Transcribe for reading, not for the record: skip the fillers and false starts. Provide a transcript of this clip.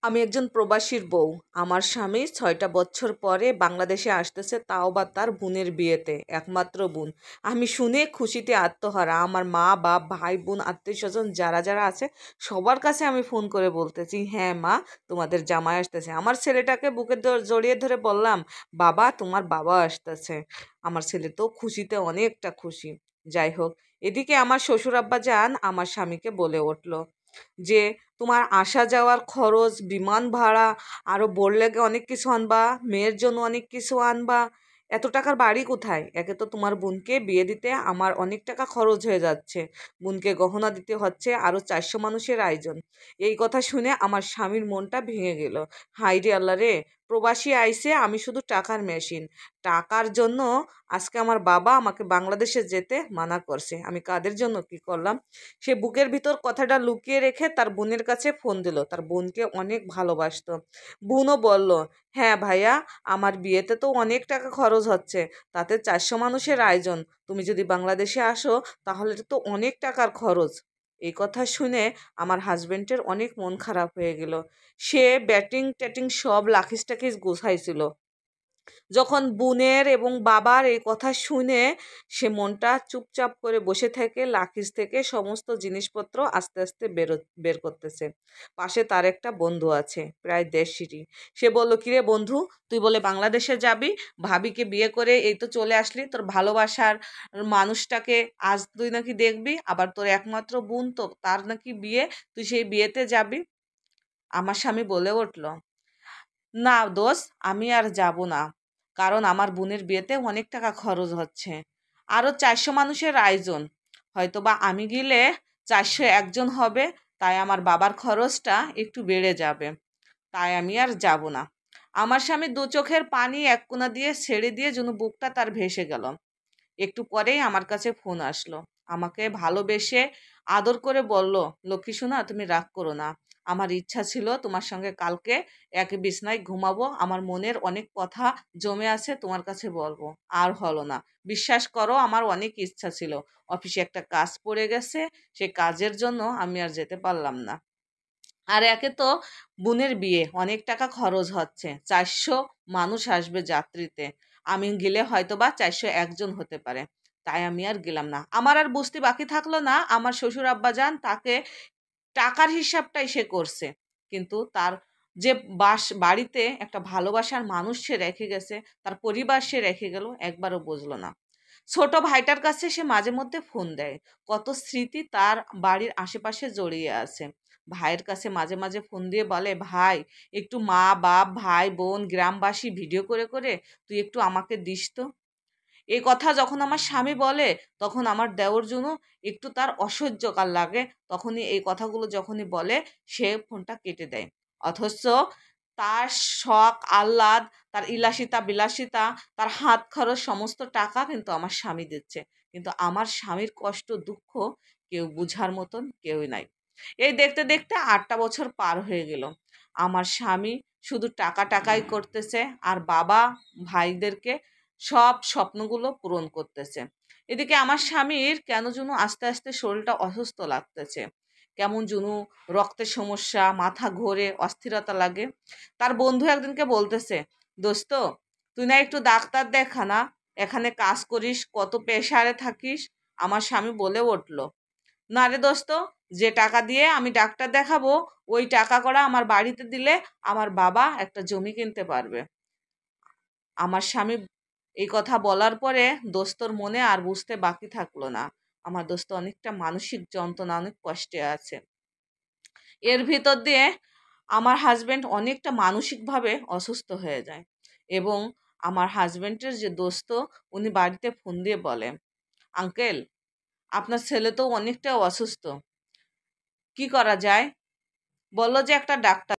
আমি একজন প্রবাসীর বউ। আমার স্বামী ৬টা বছর পরে বাংলাদেশে আসতেছে, তাও বা তার বোনের বিয়েতে, একমাত্র বোন। আমি শুনে খুশিতে আত্মহারা। আমার মা, বাপ, ভাই, বোন, আত্মীয়স্বজন যারা যারা আছে সবার কাছে আমি ফোন করে বলতেছি, হ্যাঁ মা, তোমাদের জামাই আসতেছে। আমার ছেলেটাকে বুকে জড়িয়ে ধরে বললাম, বাবা তোমার বাবা আসতেছে। আমার ছেলে তো খুশিতে অনেকটা খুশি। যাই হোক, এদিকে আমার শ্বশুর আব্বা যান আমার স্বামীকে বলে উঠল যে তোমার আসা যাওয়ার খরচ, বিমান ভাড়া, আরো বড়লেগে অনেক কিছু আনবা, মেয়ের জন্য অনেক কিছু আনবা, এত টাকার বাড়ি কোথায়? একে তো তোমার বোনকে বিয়ে দিতে আমার অনেক টাকা খরচ হয়ে যাচ্ছে, বোনকে গহনা দিতে হচ্ছে, আরো 400 মানুষের আয়োজন। এই কথা শুনে আমার স্বামীর মনটা ভেঙে গেল। হাই রে আল্লাহ রে, প্রবাসী আইসে, আমি শুধু টাকার মেশিন। টাকার জন্য আজকে আমার বাবা আমাকে বাংলাদেশে যেতে মানা করছে। আমি কাদের জন্য কি করলাম? সে বুকের ভিতর কথাটা লুকিয়ে রেখে তার বোনের কাছে ফোন দিল। তার বোনকে অনেক ভালোবাসতো। বোনও বলল, হ্যাঁ ভাইয়া, আমার বিয়েতে তো অনেক টাকা খরচ হচ্ছে, তাতে 400 মানুষের আয়োজন, তুমি যদি বাংলাদেশে আসো তাহলে তো অনেক টাকার খরচ। এই কথা শুনে আমার হাজবেন্ডের অনেক মন খারাপ হয়ে গেল। সে ব্যাটিং ট্যাটিং সব লাখিস টাখিস গোছাইছিল। যখন বোনের এবং বাবার এই কথা শুনে সে মনটা চুপচাপ করে বসে থেকে লাকিজ থেকে সমস্ত জিনিসপত্র আস্তে আস্তে বের করতেছে। পাশে তার একটা বন্ধু আছে, প্রায় 1.5 সে বলল, কিরে বন্ধু, তুই বলে বাংলাদেশে যাবি, ভাবিকে বিয়ে করে এই তো চলে আসলি, তোর ভালোবাসার মানুষটাকে আজ তুই নাকি দেখবি, আবার তোর একমাত্র বোন, তো তার নাকি বিয়ে, তুই সেই বিয়েতে যাবি? আমার স্বামী বলে উঠল, না দোষ, আমি আর যাব না, কারণ আমার বোনের বিয়েতে অনেক টাকা খরচ হচ্ছে, আরও 400 মানুষের আয়োজন, হয়তো বা আমি গেলে 401 জন হবে, তাই আমার বাবার খরচটা একটু বেড়ে যাবে, তাই আমি আর যাব না। আমার স্বামী দু চোখের পানি এক কোণা দিয়ে ছেড়ে দিয়ে যেন বুকটা তার ভেসে গেল। একটু পরেই আমার কাছে ফোন আসলো। আমাকে ভালোবেসে আদর করে বলল, লক্ষ্মী সোনা, তুমি রাগ করো না, আমার ইচ্ছা ছিল তোমার সঙ্গে কালকে এক বিছনায় ঘুমাবো, আমার মনের অনেক কথা জমে আছে, তোমার কাছে বলবো, আর হলো না। বিশ্বাস করো, আমার অনেক ইচ্ছা ছিল, অফিসে একটা কাজ পড়ে গেছে, সে কাজের জন্য আমি আর যেতে পারলাম না। আর একে তো বোনের বিয়ে, অনেক টাকা খরচ হচ্ছে, 400 মানুষ আসবে যাত্রীতে, আমি গেলে হয়তো বা 401 জন হতে পারে, তাই আমি আর গেলাম না। আমার আর বুঝতে বাকি থাকলো না, আমার শ্বশুর আব্বা যান তাকে টাকার হিসাবটাই সে করছে, কিন্তু তার যে বাড়িতে একটা ভালোবাসার মানুষ সে রেখে গেছে, তার পরিবার সে রেখে গেল, একবারও বুঝলো না। ছোট ভাইটার কাছে সে মাঝে মধ্যে ফোন দেয়, কত স্মৃতি তার বাড়ির আশেপাশে জড়িয়ে আছে। ভাইয়ের কাছে মাঝে মাঝে ফোন দিয়ে বলে, ভাই, একটু মা বাপ ভাই বোন গ্রামবাসী ভিডিও করে করে তুই একটু আমাকে দিস তো। এই কথা যখন আমার স্বামী বলে, তখন আমার দেওর জন্য একটু তার অসহ্যকর লাগে, তখনই এই কথাগুলো যখনই বলে সে ফোনটা কেটে দেয়। অথচ তার শখ আহ্লাদ, তার ইলাসিতা বিলাসিতা, তার হাত খরচ সমস্ত টাকা কিন্তু আমার স্বামী দিচ্ছে, কিন্তু আমার স্বামীর কষ্ট দুঃখ কেউ বুঝার মতন কেউই নাই। এই দেখতে দেখতে 8টা বছর পার হয়ে গেল। আমার স্বামী শুধু টাকা টাকাই করতেছে, আর বাবা ভাইদেরকে সব স্বপ্নগুলো পূরণ করতেছে। এদিকে আমার স্বামীর কেন যেন আস্তে আস্তে শরীরটা অসুস্থ লাগতেছে, কেমন যেন রক্তের সমস্যা, মাথা ঘোরে, অস্থিরতা লাগে। তার বন্ধু একদিনকে বলতেছে, দোস্ত, তুই না একটু ডাক্তার দেখা না, এখানে কাজ করিস, কত প্রেসারে থাকিস। আমার স্বামী বলে উঠল, না রে দোস্ত, যে টাকা দিয়ে আমি ডাক্তার দেখাবো, ওই টাকা করা আমার বাড়িতে দিলে আমার বাবা একটা জমি কিনতে পারবে। আমার স্বামী এই কথা বলার পরে দোস্তর মনে আর বুঝতে বাকি থাকলো না, আমার দোস্ত অনেকটা মানসিক যন্ত্রণা, অনেক কষ্টে আছে। এর ভিতর দিয়ে আমার হাজবেন্ড অনেকটা মানসিকভাবে অসুস্থ হয়ে যায়, এবং আমার হাজবেন্ডের যে দোস্ত, উনি বাড়িতে ফোন দিয়ে বলে, আঙ্কেল, আপনার ছেলে তো অনেকটা অসুস্থ, কি করা যায়? বললো যে একটা ডাক্তার